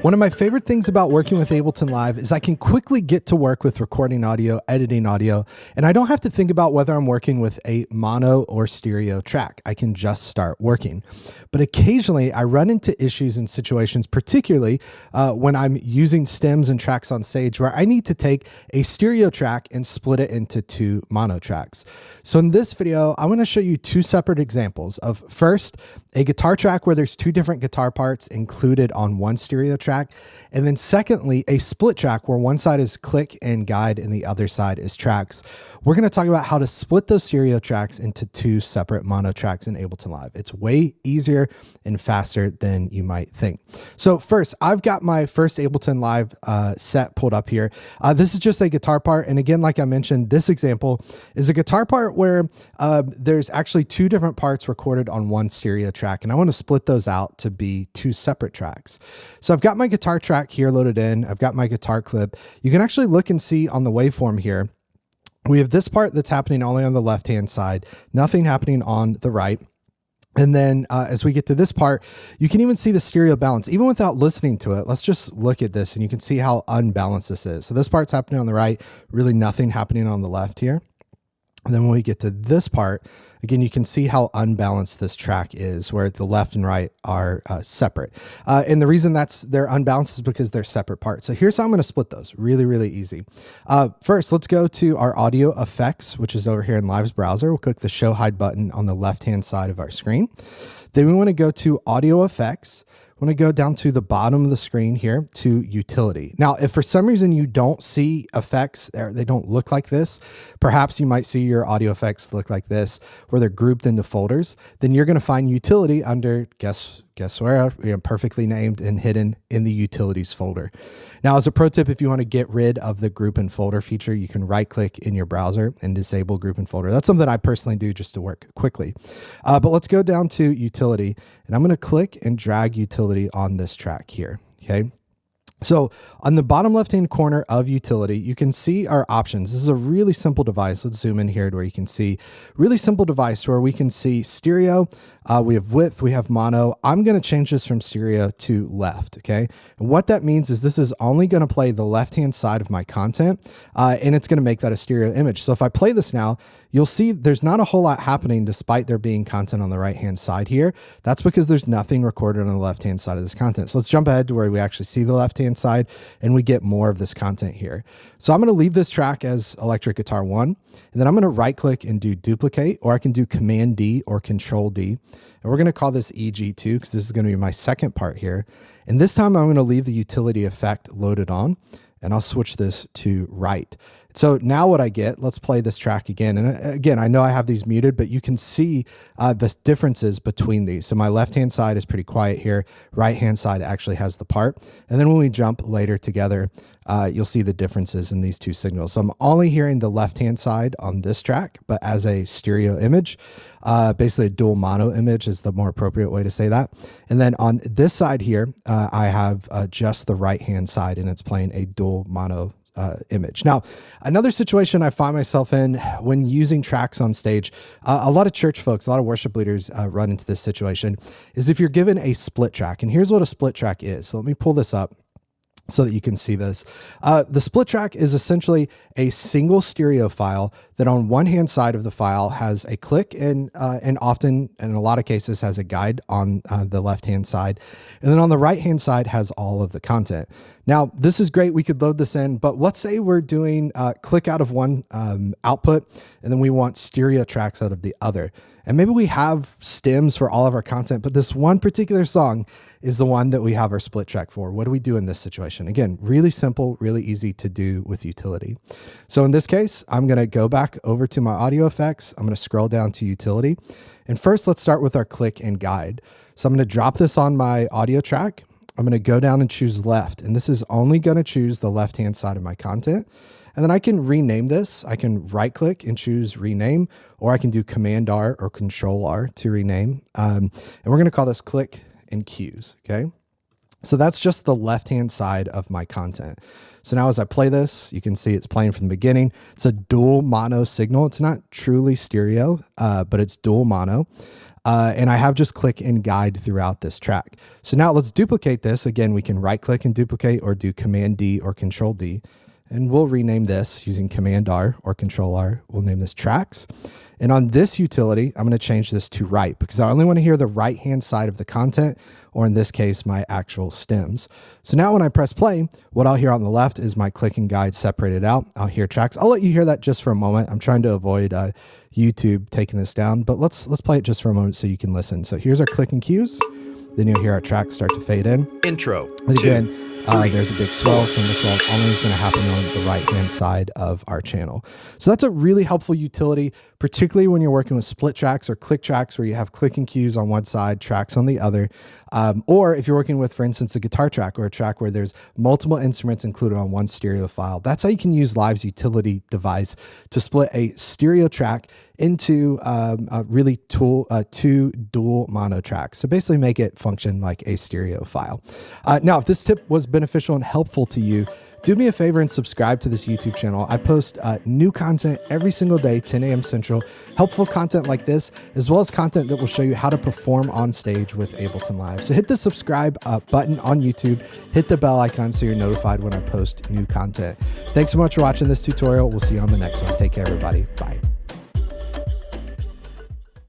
One of my favorite things about working with Ableton Live is I can quickly get to work with recording audio, editing audio, and I don't have to think about whether I'm working with a mono or stereo track. I can just start working. But occasionally I run into issues and situations, particularly when I'm using stems and tracks on stage, where I need to take a stereo track and split it into two mono tracks. So in this video, I want to show you two separate examples of, first, a guitar track where there's two different guitar parts included on one stereo track, and then secondly, a split track where one side is click and guide and the other side is tracks. We're going to talk about how to split those stereo tracks into two separate mono tracks in Ableton Live. It's way easier and faster than you might think. So first, I've got my first Ableton Live set pulled up here. This is just a guitar part, and again, like I mentioned, this example is a guitar part where there's actually two different parts recorded on one stereo track, and I want to split those out to be two separate tracks. So I've got my guitar track here loaded in. I've got my guitar clip. You can actually look and see on the waveform here, we have this part that's happening only on the left-hand side, nothing happening on the right. And then as we get to this part, you can even see the stereo balance, even without listening to it. Let's just look at this and you can see how unbalanced this is. So this part's happening on the right, really nothing happening on the left here. And then when we get to this part, again, you can see how unbalanced this track is, where the left and right are separate. And the reason they're unbalanced is because they're separate parts. So here's how I'm going to split those. Really, really easy. First, let's go to our audio effects, which is over here in Live's browser. We'll click the show hide button on the left-hand side of our screen. Then we want to go to audio effects. I want to go down to the bottom of the screen here to utility. Now, if for some reason you don't see effects, they don't look like this, perhaps you might see your audio effects look like this, where they're grouped into folders, then you're going to find utility under, guess where, perfectly named and hidden in the utilities folder. Now, as a pro tip, if you want to get rid of the group and folder feature, you can right click in your browser and disable group and folder. That's something I personally do just to work quickly. But let's go down to utility, and I'm going to click and drag utility on this track here. Okay. So on the bottom left-hand corner of utility, you can see our options. This is a really simple device. Let's zoom in here to where you can see really simple device where we can see stereo. We have width, we have mono. I'm going to change this from stereo to left. Okay. And what that means is this is only going to play the left-hand side of my content, and it's going to make that a stereo image. So if I play this now, you'll see there's not a whole lot happening despite there being content on the right-hand side here. That's because there's nothing recorded on the left-hand side of this content. So let's jump ahead to where we actually see the left-hand side and we get more of this content here. So I'm going to leave this track as electric guitar 1, and then I'm going to right-click and do duplicate, or I can do Command D or Control D. And we're going to call this EG2 because this is going to be my second part here. And this time I'm going to leave the utility effect loaded on, and I'll switch this to right. So now what I get, let's play this track again. And again, I know I have these muted, but you can see the differences between these. So my left-hand side is pretty quiet here. Right-hand side actually has the part. And then when we jump later together, you'll see the differences in these two signals. So I'm only hearing the left-hand side on this track, but as a stereo image, basically a dual mono image is the more appropriate way to say that. And then on this side here, I have just the right-hand side, and it's playing a dual mono image. Now, another situation I find myself in when using tracks on stage, a lot of church folks, a lot of worship leaders run into this situation, is if you're given a split track. And here's what a split track is. So let me pull this up so that you can see this. The split track is essentially a single stereo file that on one hand side of the file has a click and often, in a lot of cases, has a guide on the left-hand side. And then on the right-hand side has all of the content. Now, this is great. We could load this in, but let's say we're doing click out of one output, and then we want stereo tracks out of the other. And maybe we have stems for all of our content, but this one particular song is the one that we have our split track for. What do we do in this situation? Again, really simple, really easy to do with utility. So in this case, I'm going to go back over to my audio effects. I'm going to scroll down to utility. And first, let's start with our click and guide. So I'm going to drop this on my audio track. I'm going to go down and choose left. And this is only going to choose the left-hand side of my content. And then I can rename this. I can right click and choose rename, or I can do Command R or Control R to rename. And we're going to call this click and cues. Okay. So that's just the left-hand side of my content. So now as I play this, you can see it's playing from the beginning. It's a dual mono signal. It's not truly stereo, but it's dual mono. And I have just click and guide throughout this track. So now let's duplicate this. Again, we can right click and duplicate or do Command D or Control D. And we'll rename this using Command R or Control R. We'll name this tracks. And on this utility, I'm going to change this to right because I only want to hear the right-hand side of the content, or in this case, my actual stems. So now when I press play, what I'll hear on the left is my click and guide separated out. I'll hear tracks. I'll let you hear that just for a moment. I'm trying to avoid YouTube taking this down, but let's play it just for a moment so you can listen. So here's our click and cues. Then you'll hear our tracks start to fade in. Intro. And again, there's a big swell. Single swell only is going to happen on the right-hand side of our channel. So that's a really helpful utility, particularly when you're working with split tracks or click tracks where you have click and cues on one side, tracks on the other. Or if you're working with, for instance, a guitar track or a track where there's multiple instruments included on one stereo file. That's how you can use Live's utility device to split a stereo track into two dual mono tracks. So basically make it function like a stereo file. Now, if this tip was beneficial and helpful to you, do me a favor and subscribe to this YouTube channel. I post new content every single day, 10 a.m. Central, helpful content like this, as well as content that will show you how to perform on stage with Ableton Live. So hit the subscribe button on YouTube, hit the bell icon so you're notified when I post new content. Thanks so much for watching this tutorial. We'll see you on the next one. Take care, everybody. Bye.